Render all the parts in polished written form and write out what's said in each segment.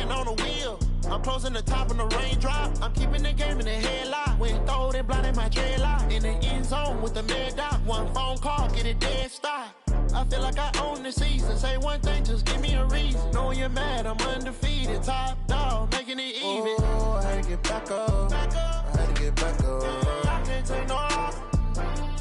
hand on the wheel. I'm closing the top of the raindrop. I'm keeping the game in the headlock. When throwed and blinded my dreadlock. In the end zone with the mad dot. One phone call, get it dead stop. I feel like I own the season. Say one thing, just give me a reason. Knowing you're mad, I'm undefeated. Top dog, making it even. Oh, I had to get back up. I had to get back up. I can't take no off.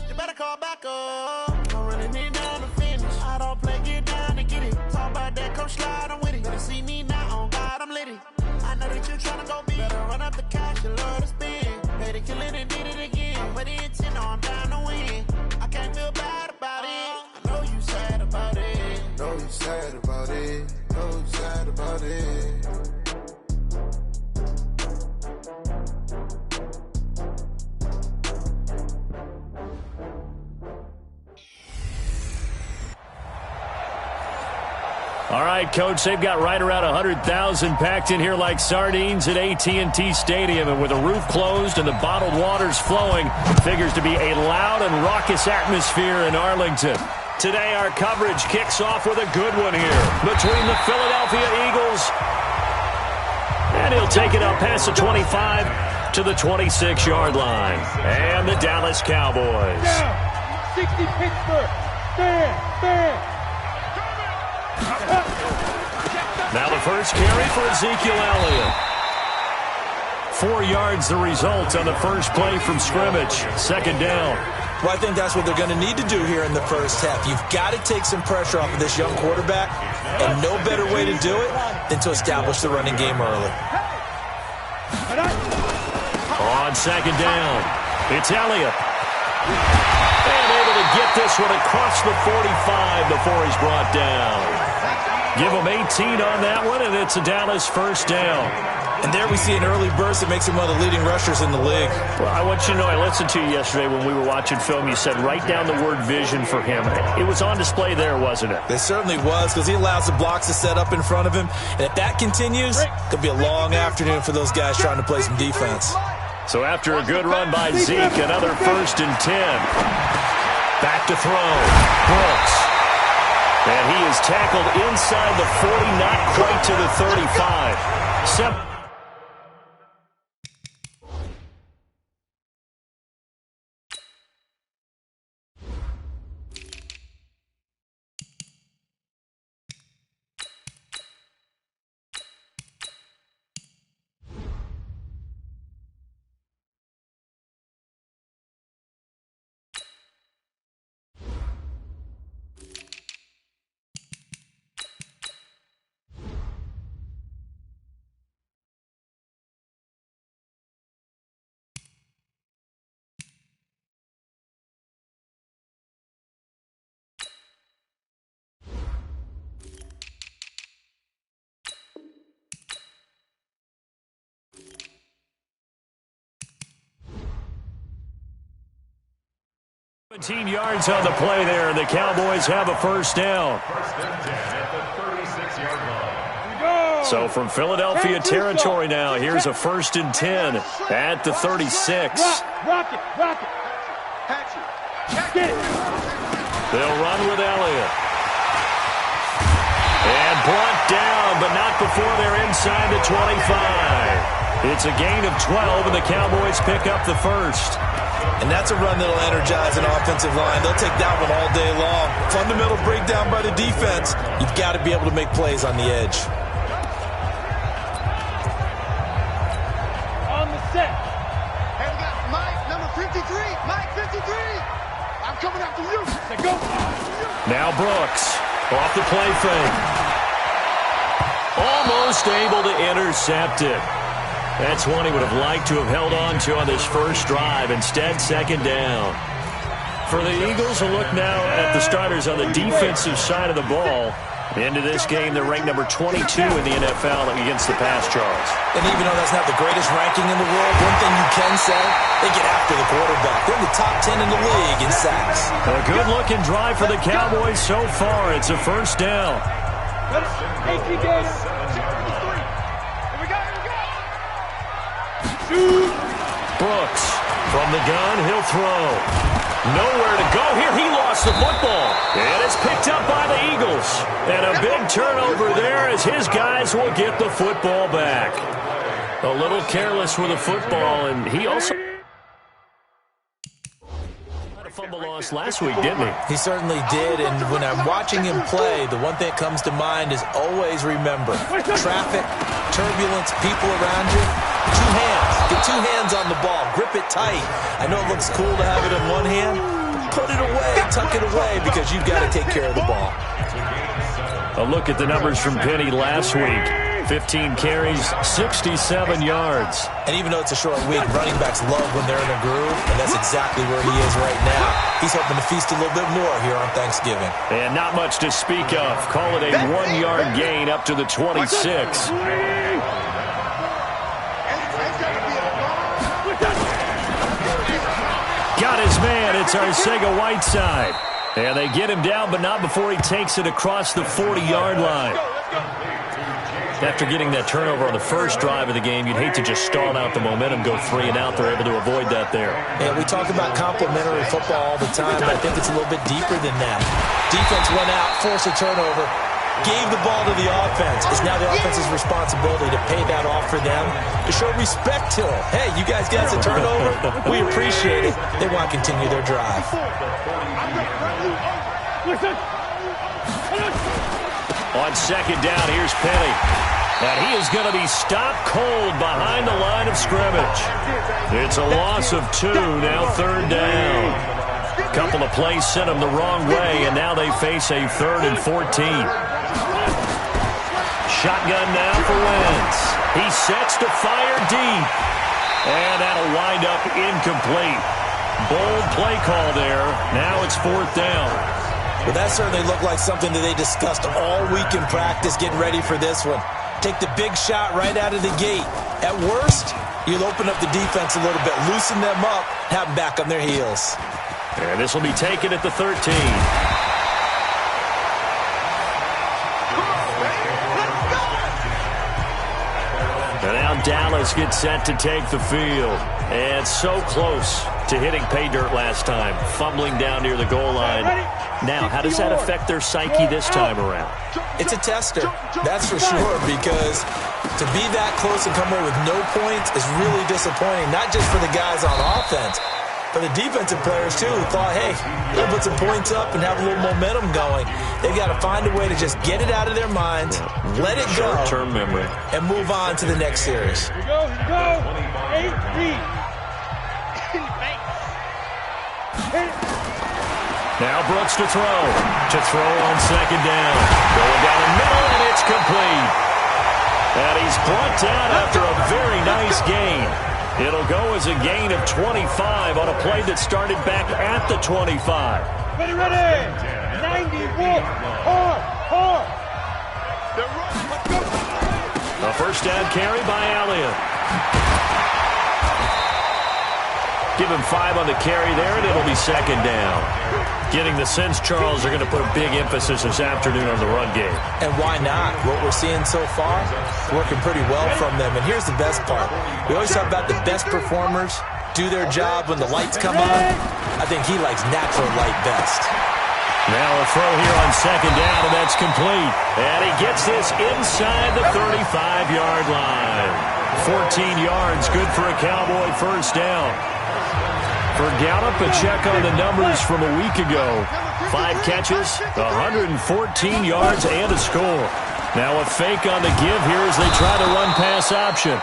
You better call back up. I'm running it down to finish. I don't play, get down to get it. Talk about that, come slide, I'm with it. Better see me now, on God, I'm lit it. I know that you're tryna go big. Better run up the cash, you love to spend. Pay to kill it and did it again. But the intent, no, I'm down to win. I can't feel bad about it. I know you sad about it. Know you sad about it. Know you sad about it. All right, Coach, they've got right around 100,000 packed in here like sardines at AT&T Stadium. And with the roof closed and the bottled waters flowing, figures to be a loud and raucous atmosphere in Arlington. Today, our coverage kicks off with a good one here between the Philadelphia Eagles. And he'll take it up past the 25 to the 26-yard line. And the Dallas Cowboys. Down. 60 Pittsburgh. Stand. Now the first carry for Ezekiel Elliott. 4 yards the result on the first play from scrimmage. Second down. Well, I think that's what they're going to need to do here in the first half. You've got to take some pressure off of this young quarterback, and no better way to do it than to establish the running game early. On second down, it's Elliott. And able to get this one across the 45 before he's brought down. Give him 18 on that one, and it's a Dallas first down. And there we see an early burst that makes him one of the leading rushers in the league. Well, I want you to know, I listened to you yesterday when we were watching film. You said write down the word vision for him. It was on display there, wasn't it? It certainly was, because he allows the blocks to set up in front of him. And if that continues, it could be a long afternoon for those guys trying to play some defense. So after a good run by Zeke, another 1st and 10. Back to throw. Brooks. And he is tackled inside the 40, not quite to the 35. Yards on the play there, and the Cowboys have a first down. So from Philadelphia territory now, here's a 1st and 10 at the 36. Rock it. Get it. They'll run with Elliott. And brought down, but not before they're inside the 25. It's a gain of 12, and the Cowboys pick up the first. And that's a run that'll energize an offensive line. They'll take that one all day long. Fundamental breakdown by the defense. You've got to be able to make plays on the edge. On the set. Hey, we got Mike, number 53. Mike, 53. I'm coming after you. Say go. Now Brooks off the play fake. Almost able to intercept it. That's one he would have liked to have held on to on this first drive. Instead, second down. For the Eagles, a look now at the starters on the defensive side of the ball. Into this game, they're ranked number 22 in the NFL against the pass charge. And even though that's not the greatest ranking in the world, one thing you can say, they get after the quarterback. They're in the top 10 in the league in sacks. A good-looking drive for the Cowboys so far. It's a first down. Brooks from the gun, he'll throw. Nowhere to go here. He lost the football. And it's picked up by the Eagles. And a big turnover there as his guys will get the football back. A little careless with the football, and he also had a fumble loss last week, didn't he? He certainly did, and when I'm watching him play, the one thing that comes to mind is always remember, traffic, turbulence, people around you, two hands. Get two hands on the ball. Grip it tight. I know it looks cool to have it in one hand, but put it away, tuck it away, because you've got to take care of the ball. A look at the numbers from Penny last week. 15 carries, 67 yards. And even though it's a short week, running backs love when they're in a groove, and that's exactly where he is right now. He's hoping to feast a little bit more here on Thanksgiving. And not much to speak of. Call it a 1-yard gain up to the 26. Got his man. It's Arcega-Whiteside. And they get him down, but not before he takes it across the 40-yard line. After getting that turnover on the first drive of the game, you'd hate to just stall out the momentum, go 3 and out. They're able to avoid that there. Yeah, we talk about complementary football all the time, but I think it's a little bit deeper than that. Defense went out, forced a turnover, gave the ball to the offense. It's now the offense's responsibility to pay that off for them, to show respect to them. Hey, you guys get us a turnover? We appreciate it. They want to continue their drive. On second down, here's Penny. And he is going to be stopped cold behind the line of scrimmage. It's a loss of 2, now third down. A couple of plays sent him the wrong way, and now they face a 3rd and 14. Shotgun now for Wentz. He sets to fire deep. And that'll wind up incomplete. Bold play call there. Now it's 4th down. Well, that certainly looked like something that they discussed all week in practice, getting ready for this one. Take the big shot right out of the gate. At worst, you'll open up the defense a little bit, loosen them up, have them back on their heels. And this will be taken at the 13. And now Dallas gets set to take the field. And so close to hitting pay dirt last time, fumbling down near the goal line. Now, how does that affect their psyche this time around? It's a tester, that's for sure, because to be that close and come away with no points is really disappointing, not just for the guys on offense, but the defensive players, too, who thought, hey, they'll put some points up and have a little momentum going. They've got to find a way to just get it out of their minds, let it go, short-term memory, and move on to the next series. Here we go, here we go. 8-3. Now Brooks to throw. To throw on second down. Going down the middle, and it's complete. And he's brought down after a very nice gain. It'll go as a gain of 25 on a play that started back at the 25. Ready, ready. 91. Hard. A first down carry by Elliott. Give him 5 on the carry there, and it'll be second down. Getting the sense, Charles, are going to put a big emphasis this afternoon on the run game. And why not? What we're seeing so far, working pretty well from them. And here's the best part. We always talk about the best performers do their job when the lights come on. I think he likes natural light best. Now a throw here on second down, and that's complete. And he gets this inside the 35-yard line. 14 yards, good for a Cowboy first down. For Gallup, a check on the numbers from a week ago. 5 catches, 114 yards, and a score. Now a fake on the give here as they try to run pass option.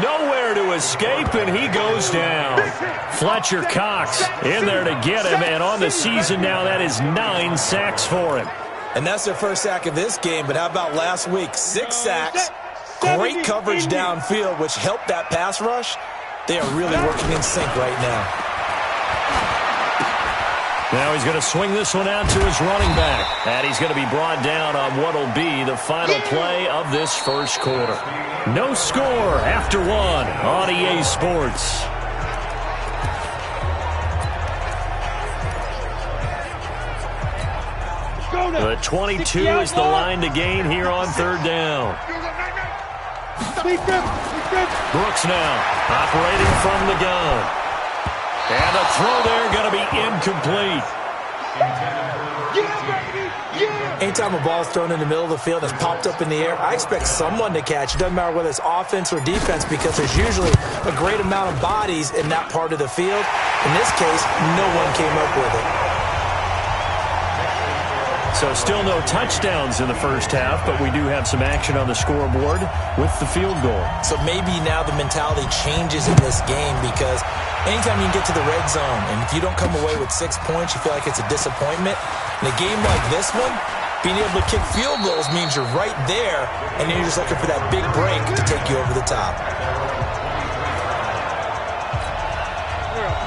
Nowhere to escape, and he goes down. Fletcher Cox in there to get him, and on the season now, that is 9 sacks for him. And that's their first sack of this game, but how about last week? 6 sacks, great coverage downfield, which helped that pass rush. They are really working in sync right now. Now he's going to swing this one out to his running back. And he's going to be brought down on what will be the final play of this first quarter. No score after 1 on EA Sports. The 22 is the line to gain here on third down. Brooks now operating from the gun. And the throw there going to be incomplete. Anytime a ball's thrown in the middle of the field that's popped up in the air, I expect someone to catch. It doesn't matter whether it's offense or defense because there's usually a great amount of bodies in that part of the field. In this case, no one came up with it. So still no touchdowns in the first half, but we do have some action on the scoreboard with the field goal. So maybe now the mentality changes in this game because anytime you can get to the red zone and if you don't come away with 6 points, you feel like it's a disappointment. In a game like this one, being able to kick field goals means you're right there, and then you're just looking for that big break to take you over the top.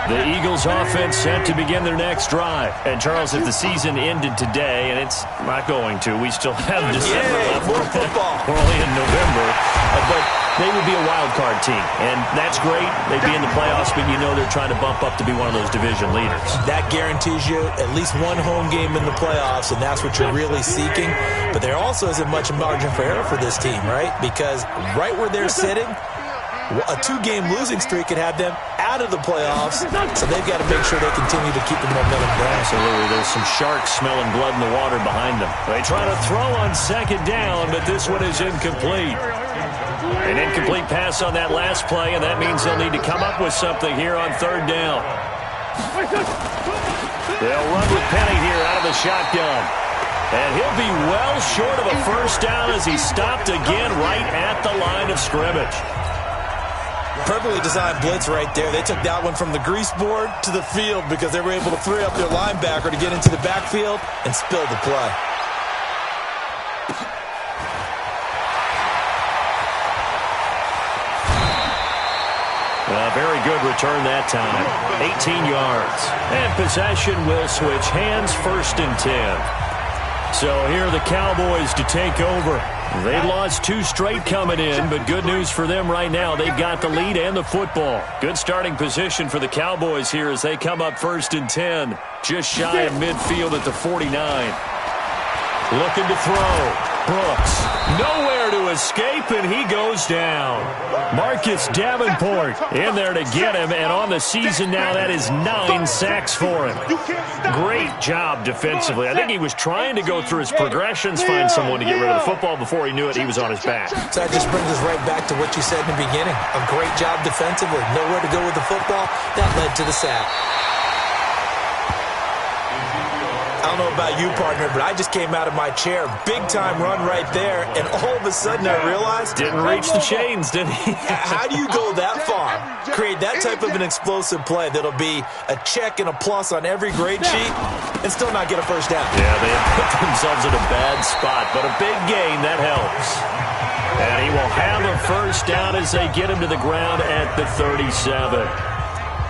The Eagles offense set to begin their next drive. And, Charles, if the season ended today, and it's not going to, we still have December left. More football. We're only in November. But they would be a wild card team, and that's great. They'd be in the playoffs, but you know they're trying to bump up to be one of those division leaders. That guarantees you at least one home game in the playoffs, and that's what you're really seeking. But there also isn't much margin for error for this team, right? Because right where they're sitting, a 2-game losing streak could have them out of the playoffs, so they've got to make sure they continue to keep the momentum going. Absolutely. There's some sharks smelling blood in the water behind them. They try to throw on second down, but this one is incomplete. An incomplete pass on that last play, and that means they'll need to come up with something here on third down. They'll run with Penny here out of the shotgun. And he'll be well short of a first down as he stopped again right at the line of scrimmage. Perfectly designed blitz right there. They took that one from the grease board to the field because they were able to free up their linebacker to get into the backfield and spill the play. A very good return that time. 18 yards. And possession will switch hands, 1st and 10. So here are the Cowboys to take over. They lost 2 straight coming in, but good news for them right now. They've got the lead and the football. Good starting position for the Cowboys here as they come up 1st and 10. Just shy of midfield at the 49. Looking to throw. Brooks. Nowhere to escape, and he goes down. Marcus Davenport in there to get him, and on the season now, that is 9 sacks for him. Great job defensively. I think he was trying to go through his progressions, find someone to get rid of the football. Before he knew it, he was on his back. So that just brings us right back to what you said in the beginning. A great job defensively. Nowhere to go with the football. That led to the sack. I don't know about you, partner, but I just came out of my chair. Big-time run right there, and all of a sudden I realized... Didn't reach the chains, did he? How do you go that far? Create that type of an explosive play that'll be a check and a plus on every grade sheet and still not get a first down. Yeah, they have put themselves in a bad spot, but a big gain, that helps. And he will have a first down as they get him to the ground at the 37.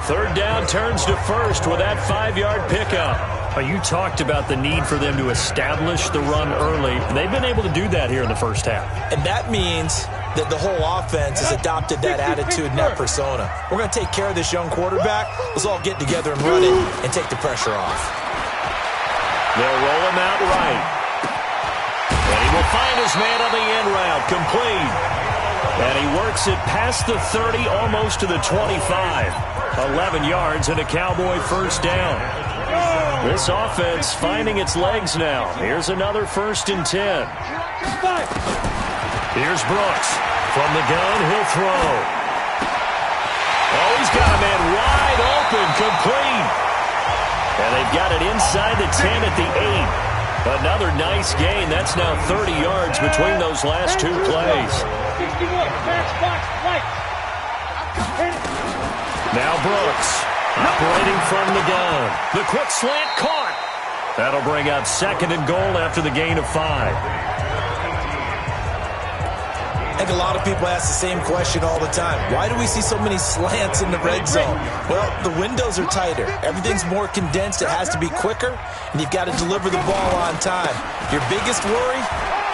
Third down turns to first with that 5-yard pickup. You talked about the need for them to establish the run early. They've been able to do that here in the first half. And that means that the whole offense has adopted that attitude and that persona. We're going to take care of this young quarterback. Let's all get together and run it and take the pressure off. They'll roll him out right. And he will find his man on the end route, complete. And he works it past the 30, almost to the 25. 11 yards and a Cowboy first down. This offense finding its legs now. Here's another 1st and 10. Here's Brooks. From the gun, he'll throw. Oh, he's got a man wide open, complete. And they've got it inside the 10 at the 8. Another nice gain. That's now 30 yards between those last 2 plays. Now Brooks. Operating from the gun. The quick slant caught. That'll bring up 2nd and goal after the gain of 5. I think a lot of people ask the same question all the time. Why do we see so many slants in the red zone? Well, the windows are tighter. Everything's more condensed. It has to be quicker, and you've got to deliver the ball on time. Your biggest worry?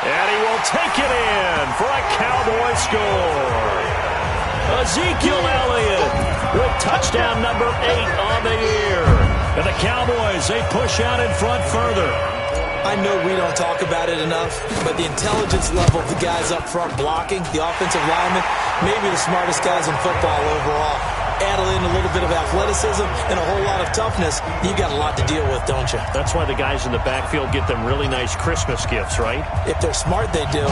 And he will take it in for a Cowboy score. Ezekiel Elliott with touchdown number 8 on the year. And the Cowboys, they push out in front further. I know we don't talk about it enough, but the intelligence level of the guys up front blocking, the offensive linemen, maybe the smartest guys in football overall. add in a little bit of athleticism and a whole lot of toughness, you got a lot to deal with, don't you? That's why the guys in the backfield get them really nice Christmas gifts, right? If they're smart, they do.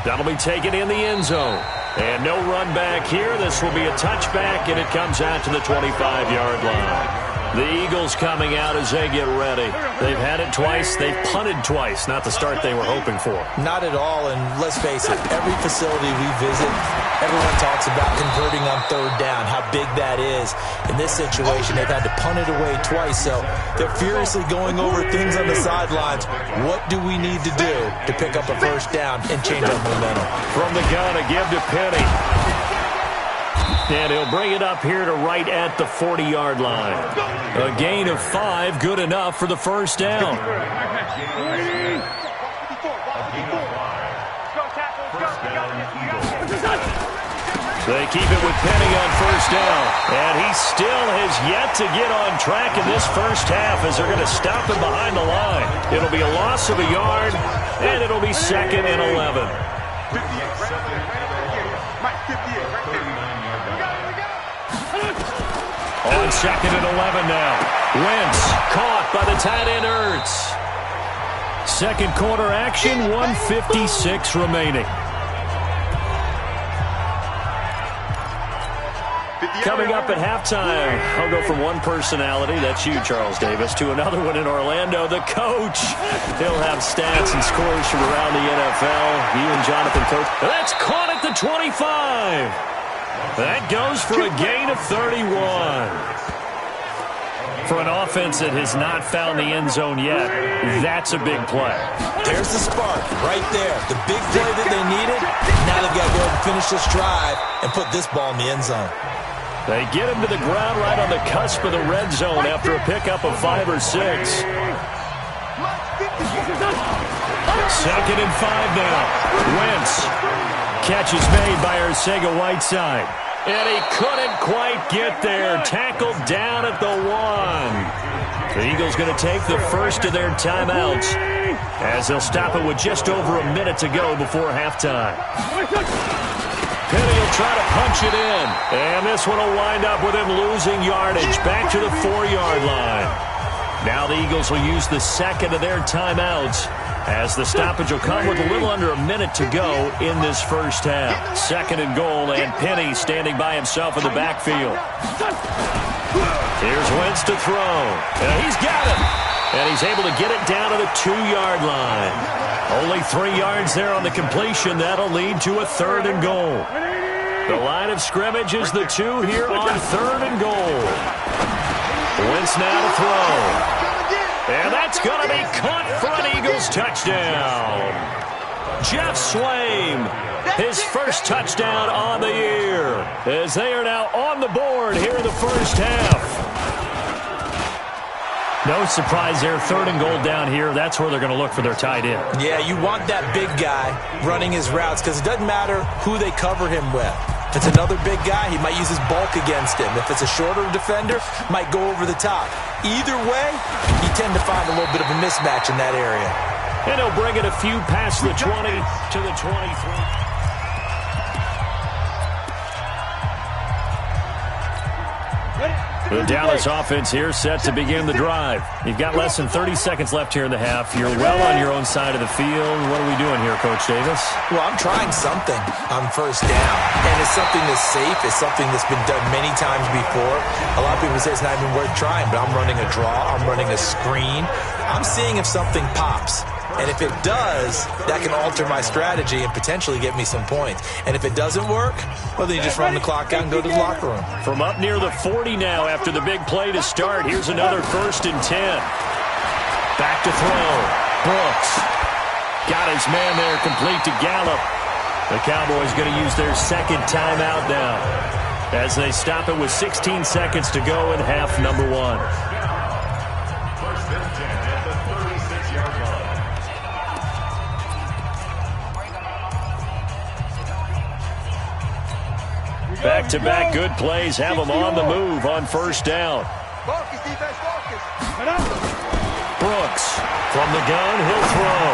That'll be taken in the end zone. And no run back here. This will be a touchback, and it comes out to the 25-yard line. The Eagles coming out as they get ready. They've had it twice. They've punted twice. Not the start they were hoping for. Not at all, and let's face it, every facility we visit, everyone talks about converting on third down, how big that is. In this situation, they've had to punt it away twice, so they're furiously going over things on the sidelines. What do we need to do to pick up a first down and change our momentum? From the gun, a give to Penny. And he'll bring it up here to right at the 40-yard line. A gain of 5, good enough for the first down. They keep it with Penny on first down. And he still has yet to get on track in this first half as they're going to stop him behind the line. It'll be a loss of a yard, and it'll be 2nd and 11. On 2nd and 11 now. Wentz caught by the tight end Ertz. Second quarter action, 1:56 remaining. Coming up at halftime, I'll go from one personality, that's you, Charles Davis, to another one in Orlando, the coach. He'll have stats and scores from around the NFL. You and Jonathan, coach. That's caught at the 25. That goes for a gain of 31. For an offense that has not found the end zone yet, that's a big play. There's the spark right there. The big play that they needed. Now they've got to go ahead and finish this drive and put this ball in the end zone. They get him to the ground right on the cusp of the red zone after a pickup of 5 or 6. 2nd and 5 now. Wentz. Catch is made by Arcega-Whiteside. And he couldn't quite get there. Tackled down at the 1. The Eagles going to take the first of their timeouts as they'll stop it with just over a minute to go before halftime. Penny will try to punch it in. And this one will wind up with him losing yardage back to the 4-yard line. Now the Eagles will use the second of their timeouts as the stoppage will come with a little under a minute to go in this first half. 2nd and goal, and Penny standing by himself in the backfield. Here's Wentz to throw. And he's got it. And he's able to get it down to the 2-yard line. Only 3 yards there on the completion. That'll lead to a 3rd and goal. The line of scrimmage is the 2 here on 3rd and goal. Wentz now to throw. And that's going to be caught for an Eagles touchdown. Jeff Swaim, his first touchdown on the year, as they are now on the board here in the first half. No surprise there, 3rd and goal down here. That's where they're going to look for their tight end. Yeah, you want that big guy running his routes because it doesn't matter who they cover him with. If it's another big guy, he might use his bulk against him. If it's a shorter defender, might go over the top. Either way, you tend to find a little bit of a mismatch in that area. And he'll bring it a few past the 20 to the 23. The Dallas offense here set to begin the drive. You've got less than 30 seconds left here in the half. You're well on your own side of the field. What are we doing here, Coach Davis? Well, I'm trying something on first down. And it's something that's safe. It's something that's been done many times before. A lot of people say it's not even worth trying, but I'm running a draw. I'm running a screen. I'm seeing if something pops. And if it does, that can alter my strategy and potentially get me some points. And if it doesn't work, well, then you just run the clock out and go to the locker room. From up near the 40 now after the big play to start, here's another 1st and 10. Back to throw. Brooks. Got his man there, complete to Gallup. The Cowboys going to use their second timeout now as they stop it with 16 seconds to go in half number 1. Back-to-back good plays have them on the move on first down. Focus, defense, focus. Brooks from the gun, he'll throw.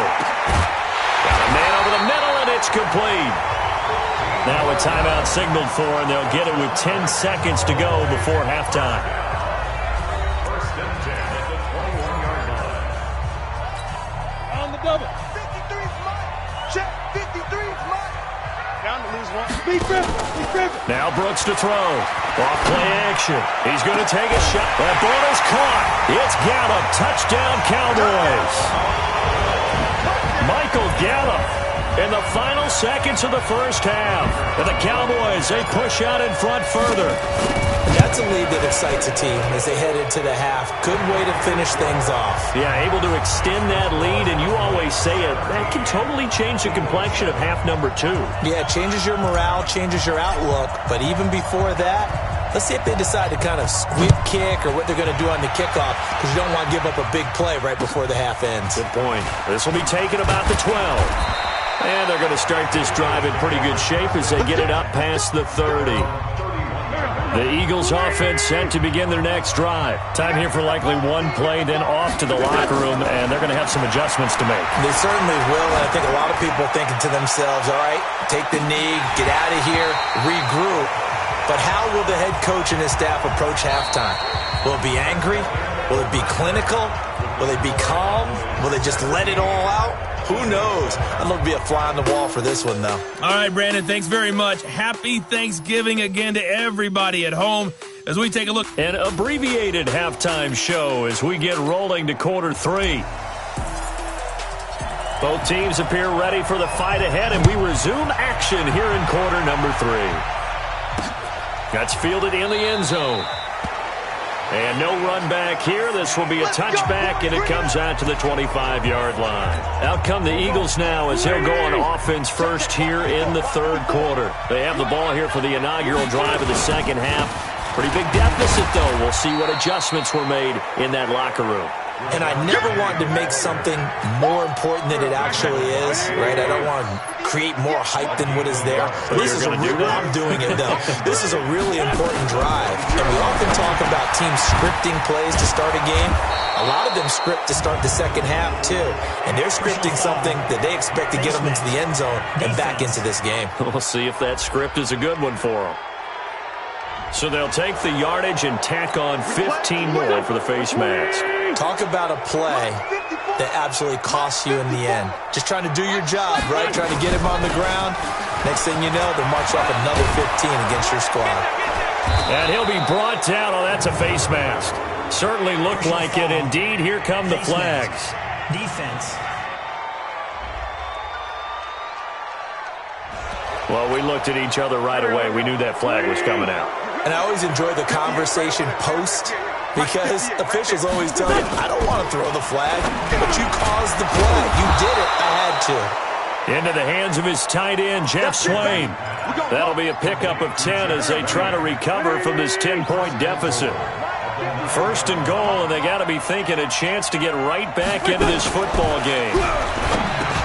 Got a man over the middle, and it's complete. Now a timeout signaled for, and they'll get it with 10 seconds to go before halftime. First and 10 at the 21-yard line. On the double. 53 is mine. Check. 53 is mine. Down to lose one. Be driven. Now Brooks to throw. Off play action. He's going to take a shot. That ball is caught. It's Gallup. Touchdown, Cowboys. Michael Gallup in the final seconds of the first half. And the Cowboys, they push out in front further. That's a lead that excites a team as they head into the half. Good way to finish things off. Yeah, able to extend that lead, and you always say it, that can totally change the complexion of half number 2. Yeah, it changes your morale, changes your outlook. But even before that, let's see if they decide to kind of squib kick or what they're going to do on the kickoff, because you don't want to give up a big play right before the half ends. Good point. This will be taken about the 12. And they're going to start this drive in pretty good shape as they get it up past the 30. The Eagles offense set to begin their next drive. Time here for likely one play, then off to the locker room, and they're going to have some adjustments to make. They certainly will, and I think a lot of people are thinking to themselves, all right, take the knee, get out of here, regroup. But how will the head coach and his staff approach halftime? Will it be angry? Will it be clinical? Will they be calm? Will they just let it all out? Who knows? I'd love to be a fly on the wall for this one, though. All right, Brandon, thanks very much. Happy Thanksgiving again to everybody at home as we take a look. An abbreviated halftime show as we get rolling to quarter 3. Both teams appear ready for the fight ahead, and we resume action here in quarter number 3. That's fielded in the end zone. And no run back here. This will be a touchback, and it comes out to the 25-yard line. Out come the Eagles now as they'll go on offense first here in the third quarter. They have the ball here for the inaugural drive of the second half. Pretty big deficit, though. We'll see what adjustments were made in that locker room. And I never wanted to make something more important than it actually is, right? I don't want to create more hype than what is there. This is I'm doing it, though. This is a really important drive. And we often talk about teams scripting plays to start a game. A lot of them script to start the second half, too. And they're scripting something that they expect to get them into the end zone and back into this game. We'll see if that script is a good one for them. So they'll take the yardage and tack on 15 more for the face mask. Talk about a play that absolutely costs you in the end. Just trying to do your job, right? Trying to get him on the ground. Next thing you know, they'll march off another 15 against your squad. And he'll be brought down. Oh, that's a face mask. Certainly looked like it. Indeed, here come the flags. Defense. Well, we looked at each other right away. We knew that flag was coming out. And I always enjoy the conversation post, because officials always tell you, I don't want to throw the flag, but you caused the play. You did it. I had to. Into the hands of his tight end, Jeff Swain. That'll be a pickup of 10 as they try to recover from this 10-point deficit. First and goal, and they got to be thinking a chance to get right back into this football game.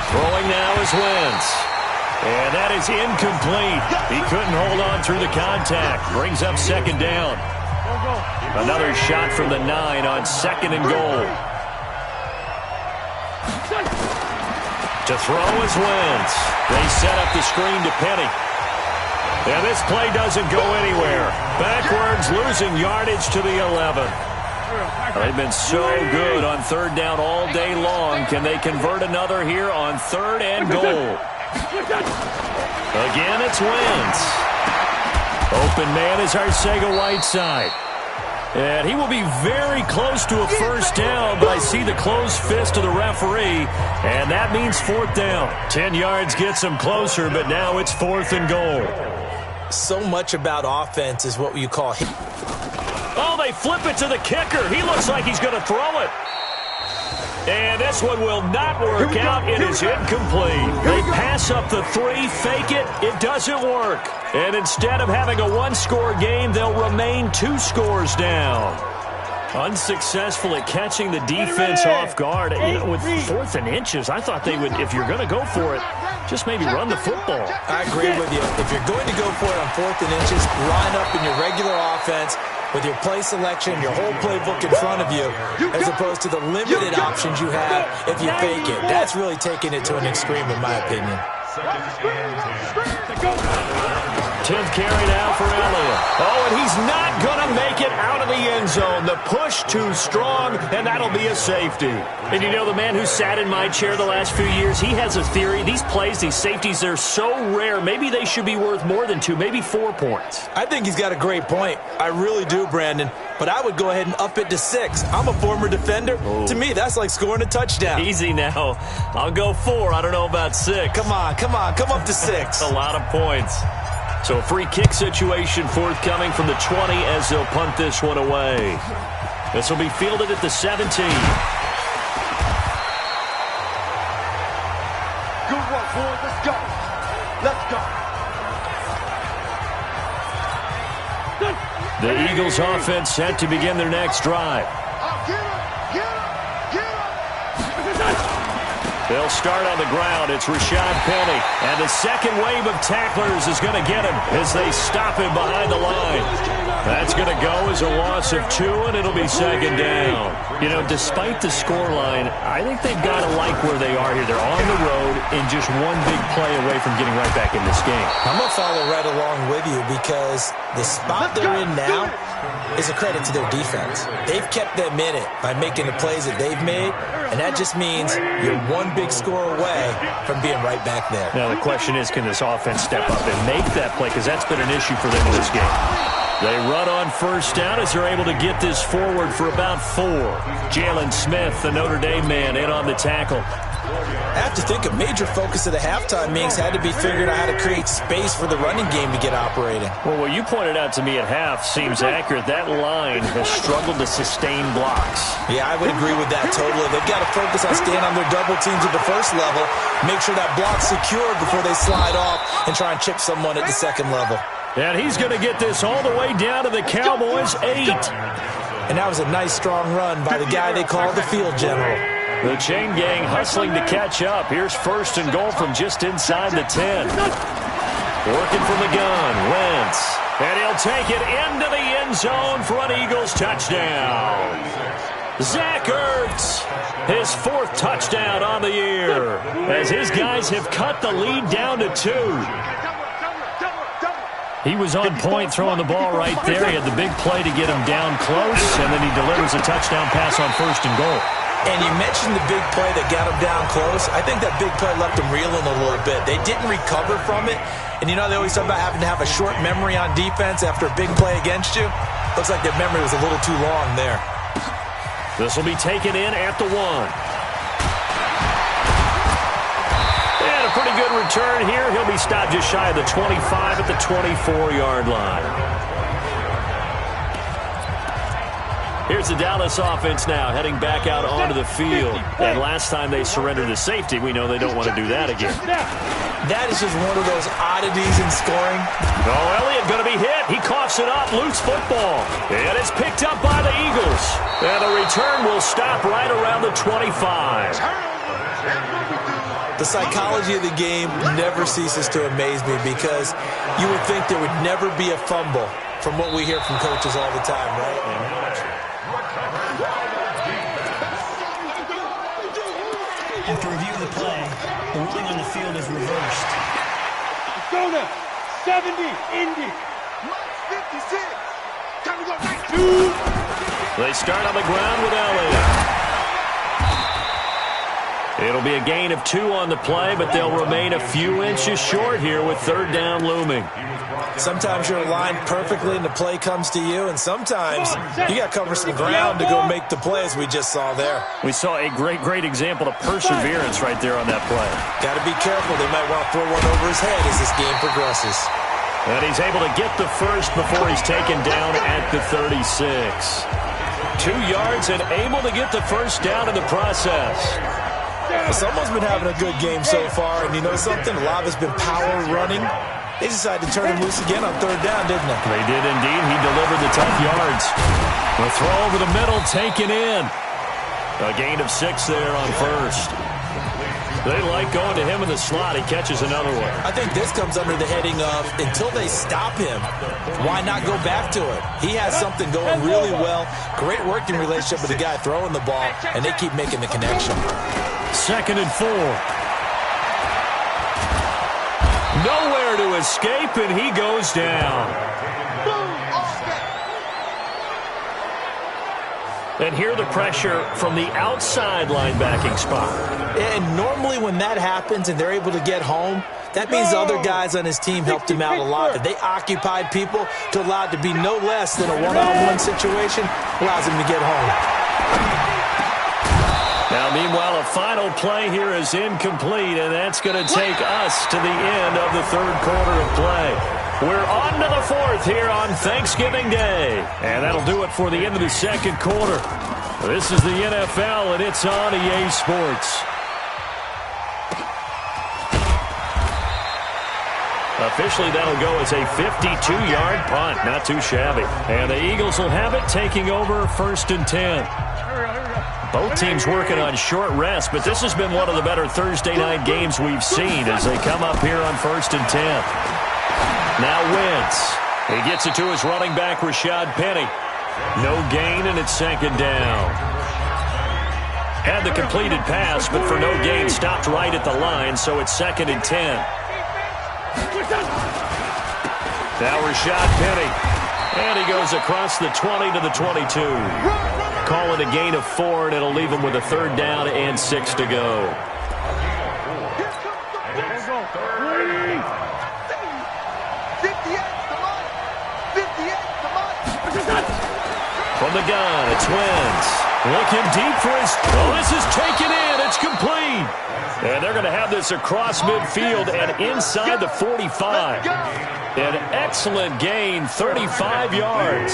Throwing now is Wentz. And that is incomplete. He couldn't hold on through the contact. Brings up second down. Another shot from the 9 on second and goal. To throw is Wentz. They set up the screen to Penny. And this play doesn't go anywhere. Backwards, losing yardage to the 11. They've been so good on third down all day long. Can they convert another here on third and goal? Again, it's Wentz. Open man is Arcega-Whiteside. And he will be very close to a first down, but I see the closed fist of the referee, and that means fourth down. 10 yards gets him closer, but now it's fourth and goal. So much about offense is what you call hit. Oh, they flip it to the kicker. He looks like he's going to throw it. And this one will not work out. It is incomplete. They pass up the 3, fake it. It doesn't work. And instead of having a one-score game, they'll remain 2 scores down. Unsuccessful at catching the defense off guard. You know, with 4th and inches, I thought they would, if you're going to go for it, just maybe run the football. I agree with you. If you're going to go for it on 4th and inches, line up in your regular offense with your play selection, your whole playbook in front of you, as opposed to the limited options you have if you fake it. That's really taking it to an extreme, in my opinion. 10th carry now for Elliott. Oh, and he's not going to make it out of the end zone. The push too strong, and that'll be a safety. And you know, the man who sat in my chair the last few years, he has a theory. These plays, these safeties, they're so rare. Maybe they should be worth more than 2, maybe 4 points. I think he's got a great point. I really do, Brandon. But I would go ahead and up it to 6. I'm a former defender. To me, that's like scoring a touchdown. Easy now. I'll go 4. I don't know about 6. Come on. Come up to 6. A lot of points. So a free kick situation forthcoming from the 20 as they'll punt this one away. This will be fielded at the 17. Good work, boys. Let's go. Let's go. The Eagles offense set to begin their next drive. Get up, get up, get up. They'll start on the ground. It's Rashad Penny. And the second wave of tacklers is going to get him as they stop him behind the line. That's going to go as a loss of 2, and it'll be second down. You know, despite the scoreline, I think they've got to like where they are here. They're on the road and just one big play away from getting right back in this game. I'm going to follow right along with you because the spot they're in now is a credit to their defense. They've kept them in it by making the plays that they've made, and that just means you're one big score away from being right back there. Now, the question is, can this offense step up and make that play? Because that's been an issue for them in this game. They run on first down as they're able to get this forward for about 4. Jalen Smith, the Notre Dame man, in on the tackle. I have to think a major focus of the halftime meetings had to be figuring out how to create space for the running game to get operating. Well, what you pointed out to me at half seems accurate. That line has struggled to sustain blocks. Yeah, I would agree with that totally. They've got to focus on staying on their double teams at the first level, make sure that block's secured before they slide off and try and chip someone at the second level. And he's going to get this all the way down to the Cowboys' 8. And that was a nice, strong run by the guy they call the field general. The chain gang hustling to catch up. Here's first and goal from just inside the 10. Working from the gun, Wentz. And he'll take it into the end zone for an Eagles touchdown. Zach Ertz, his 4th touchdown on the year, as his guys have cut the lead down to 2. He was on point throwing the ball right there. He had the big play to get him down close, and then he delivers a touchdown pass on first and goal. And you mentioned the big play that got him down close. I think that big play left him reeling a little bit. They didn't recover from it. And you know, they always talk about having to have a short memory on defense after a big play against you. Looks like their memory was a little too long there. This will be taken in at the 1. And a pretty good return here. He'll be stopped just shy of the 25 at the 24-yard line. Here's the Dallas offense now, heading back out onto the field. And last time they surrendered to safety, we know they don't want to do that again. That is just one of those oddities in scoring. Oh, Elliott going to be hit. He coughs it up, loose football. And it's picked up by the Eagles. And the return will stop right around the 25. The psychology of the game never ceases to amaze me because you would think there would never be a fumble from what we hear from coaches all the time, right? After review of the play, the ruling on the field is reversed. Arizona, 70, Indy. 56. Time to go. They start on the ground with Elliott. It'll be a gain of 2 on the play, but they'll remain a few inches short here with third down looming. Sometimes you're aligned perfectly and the play comes to you, and sometimes you got to cover some ground to go make the play, as we just saw there. We saw a great example of perseverance right there on that play. Got to be careful. They might want to throw one over his head as this game progresses. And he's able to get the first before he's taken down at the 36. 2 yards and able to get the first down in the process. Someone's been having a good game so far, and you know something? A lot of it's been power running. They decided to turn him loose again on third down, didn't they? They did indeed. He delivered the tough yards. The throw over the middle, taken in. A gain of 6 there on first. They like going to him in the slot. He catches another one. I think this comes under the heading of, until they stop him, why not go back to it? He has something going really well. Great working relationship with the guy throwing the ball, and they keep making the connection. 2nd and 4. there to escape, and he goes down. And here the pressure from the outside linebacking spot. And normally when that happens and they're able to get home, that means the other guys on his team helped him out a lot. If they occupied people to allow it to be no less than a one-on-one situation, allows him to get home. Now, meanwhile, a final play here is incomplete, and that's going to take us to the end of the third quarter of play. We're on to the fourth here on Thanksgiving Day, and that'll do it for the end of the second quarter. This is the NFL, and it's on EA Sports. Officially, that'll go as a 52-yard punt. Not too shabby. And the Eagles will have it, taking over 1st and 10. Both teams working on short rest, but this has been one of the better Thursday night games we've seen as they come up here on 1st and 10. Now Wentz. He gets it to his running back, Rashad Penny. No gain, and it's 2nd down. Had the completed pass, but for no gain, stopped right at the line, so it's 2nd and 10. Now Rashad Penny. And he goes across the 20 to the 22. Call it a gain of 4, and it'll leave him with a 3rd down and 6 to go. From the gun, it's Wentz. Looking deep for his... Oh, this is taken in. It's complete. And they're going to have this across midfield and inside the 45. An excellent gain, 35 yards.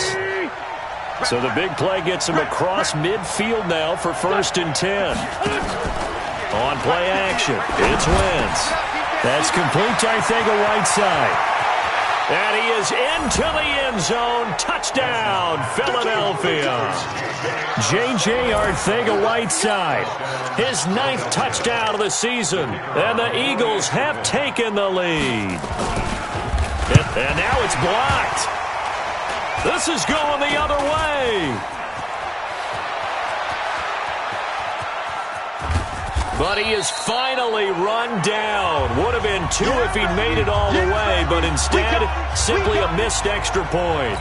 So the big play gets him across midfield now for 1st and 10. On play action, it's Wentz. That's complete to Arcega-Whiteside. And he is into the end zone. Touchdown, Philadelphia. J.J. Arcega-Whiteside, his 9th touchdown of the season. And the Eagles have taken the lead. And now it's blocked. This is going the other way. But he is finally run down. Would have been 2 if he'd made it all the way, but instead, simply a missed extra point.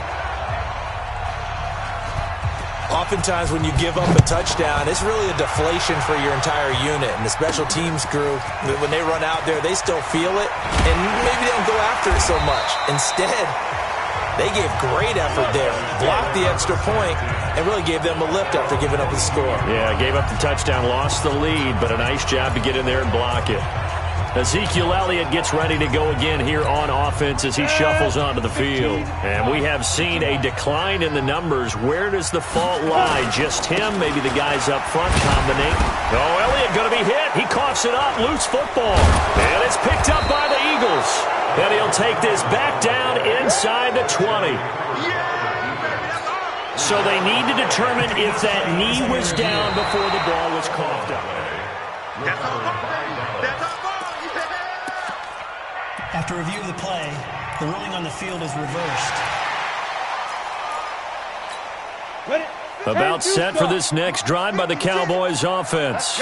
Oftentimes when you give up a touchdown, it's really a deflation for your entire unit. And the special teams crew, when they run out there, they still feel it, and maybe they don't go after it so much. Instead, they gave great effort there, blocked the extra point, and really gave them a lift after giving up the score. Yeah, gave up the touchdown, lost the lead, but a nice job to get in there and block it. Ezekiel Elliott gets ready to go again here on offense as he shuffles onto the field. And we have seen a decline in the numbers. Where does the fault lie? Just him? Maybe the guys up front combinate. Oh, Elliott going to be hit. He coughs it up. Loose football. And it's picked up by the Eagles. And he'll take this back down inside the 20. So they need to determine if that knee was down before the ball was coughed up. After review of the play, the ruling on the field is reversed. About set for this next drive by the Cowboys offense.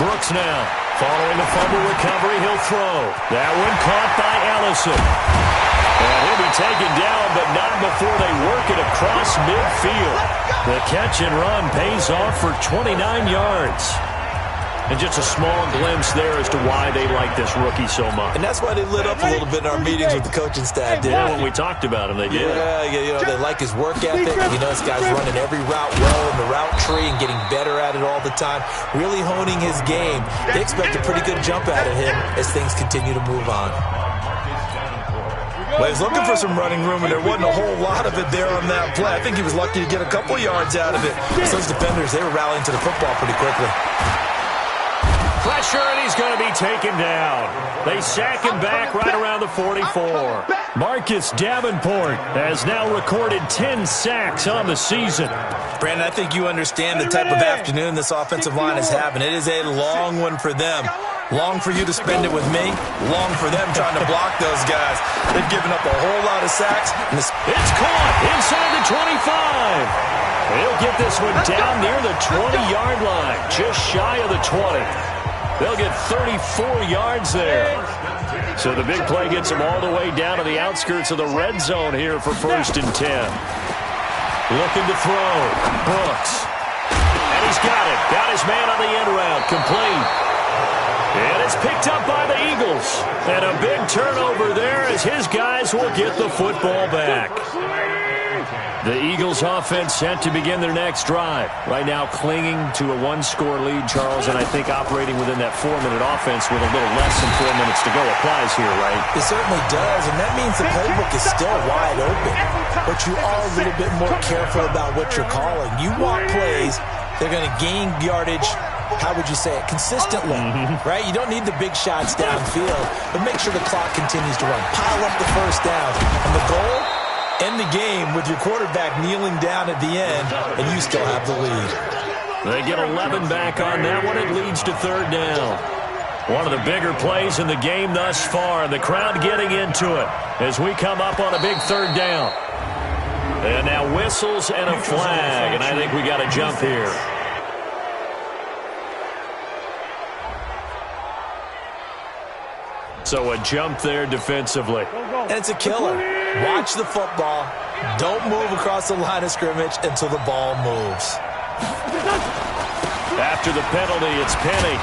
Brooks now. Following the fumble recovery, he'll throw. That one caught by Allison. And he'll be taken down, but not before they work it across midfield. The catch and run pays off for 29 yards. And just a small glimpse there as to why they like this rookie so much. And that's why they lit up a little bit in our meetings with the coaching staff, didn't Yeah, when we talked about him, they did. Yeah, you know, they like his work ethic. You know, this guy's running every route well in the route tree and getting better at it all the time, really honing his game. They expect a pretty good jump out of him as things continue to move on. Well, he's looking for some running room, and there wasn't a whole lot of it there on that play. I think he was lucky to get a couple yards out of it. So those defenders, they were rallying to the football pretty quickly. Pressure, and he's going to be taken down. They sack him back right around the 44. Marcus Davenport has now recorded 10 sacks on the season. Brandon, I think you understand the type of afternoon this offensive line is having. It is a long one for them. Long for you to spend it with me. Long for them trying to block those guys. They've given up a whole lot of sacks. And it's caught inside the 25. They'll get this one down near the 20-yard line, just shy of the 20. They'll get 34 yards there. So the big play gets him all the way down to the outskirts of the red zone here for 1st and 10. Looking to throw. Brooks. And he's got it. Got his man on the end route. Complete. And it's picked up by the Eagles. And a big turnover there as his guys will get the football back. The Eagles offense set to begin their next drive. Right now clinging to a one-score lead, Charles, and I think operating within that 4-minute offense with a little less than 4 minutes to go applies here, right? It certainly does, and that means the playbook is still wide open. But you are a little bit more careful about what you're calling. You want plays, they're going to gain yardage, how would you say it, consistently, right? You don't need the big shots downfield, but make sure the clock continues to run. Pile up the first down, and the goal? End the game with your quarterback kneeling down at the end, and you still have the lead. They get 11 back on that one. It leads to 3rd down. One of the bigger plays in the game thus far. The crowd getting into it as we come up on a big 3rd down. And now whistles and a flag, and I think we got a jump here. So a jump there defensively. And it's a killer. Watch the football. Don't move across the line of scrimmage until the ball moves. After the penalty, it's Penny.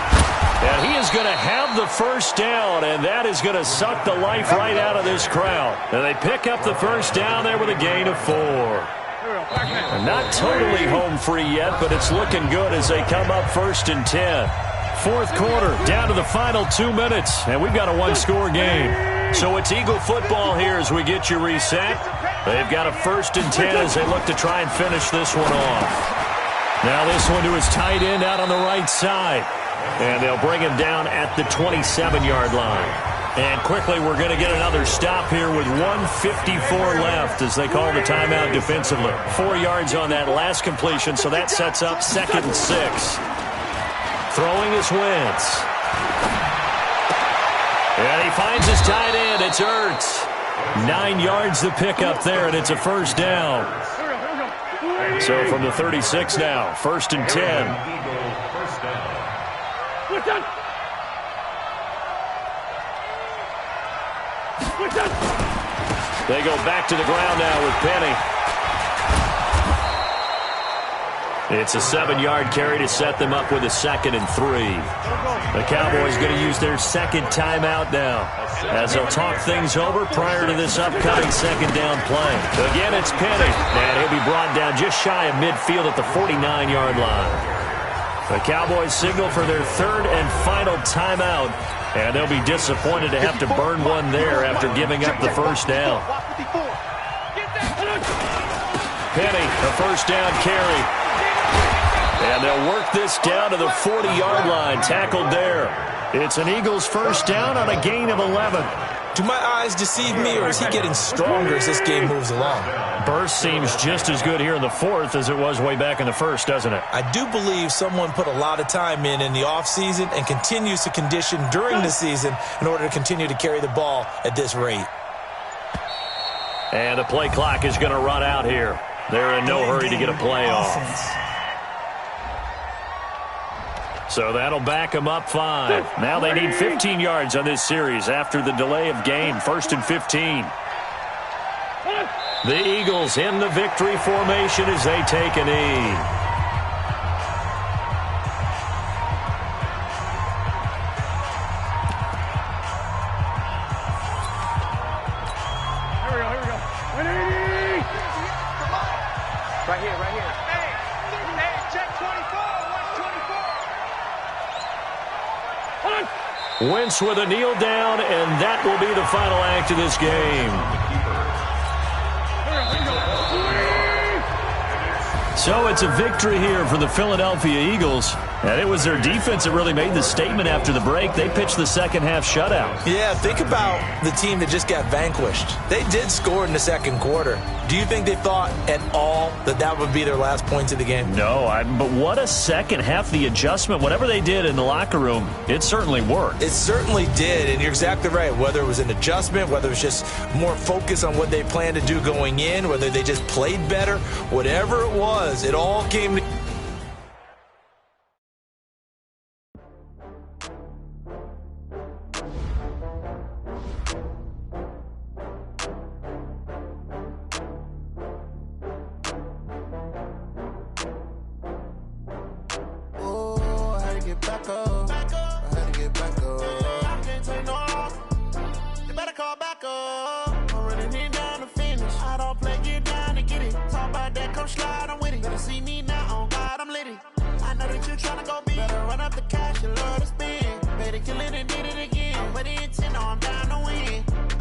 And he is going to have the 1st down, and that is going to suck the life right out of this crowd. And they pick up the 1st down there with a gain of 4. Not totally home free yet, but it's looking good as they come up 1st and 10. 4th quarter, down to the final 2 minutes, and we've got a one-score game. So it's Eagle football here as we get you reset. They've got a 1st and 10 as they look to try and finish this one off. Now this one to his tight end out on the right side. And they'll bring him down at the 27-yard line. And quickly we're going to get another stop here with 1:54 left as they call the timeout defensively. 4 yards on that last completion, so that sets up 2nd and 6. Throwing is Wentz. And he finds his tight end. It's Ertz. 9 yards the pickup there, and it's a 1st down. So from the 36 now, 1st and 10. They go back to the ground now with Penny. It's a 7-yard carry to set them up with a 2nd and 3. The Cowboys going to use their 2nd timeout now as they'll talk things over prior to this upcoming 2nd down play. Again, it's Penny, and he'll be brought down just shy of midfield at the 49-yard line. The Cowboys signal for their 3rd and final timeout, and they'll be disappointed to have to burn one there after giving up the 1st down. Penny, a 1st down carry. And they'll work this down to the 40-yard line, tackled there. It's an Eagles 1st down on a gain of 11. Do my eyes deceive me, or is he getting stronger as this game moves along? Burst seems just as good here in the 4th as it was way back in the 1st, doesn't it? I do believe someone put a lot of time in the offseason and continues to condition during the season in order to continue to carry the ball at this rate. And the play clock is going to run out here. They're in no hurry to get a play off. So that'll back them up 5. Now they need 15 yards on this series after the delay of game. 1st and 15. The Eagles in the victory formation as they take a knee. Wentz with a kneel down, and that will be the final act of this game. So it's a victory here for the Philadelphia Eagles. And it was their defense that really made the statement after the break. They pitched the second half shutout. Yeah, think about the team that just got vanquished. They did score in the 2nd quarter. Do you think they thought at all that that would be their last points of the game? No, but what a second half. The adjustment, whatever they did in the locker room, it certainly worked. It certainly did, and you're exactly right. Whether it was an adjustment, whether it was just more focus on what they planned to do going in, whether they just played better, whatever it was, it all came together. tryna go big, better run up the cash, you love to spend. Better kill it and did it again. But the intent, no, I'm down to win.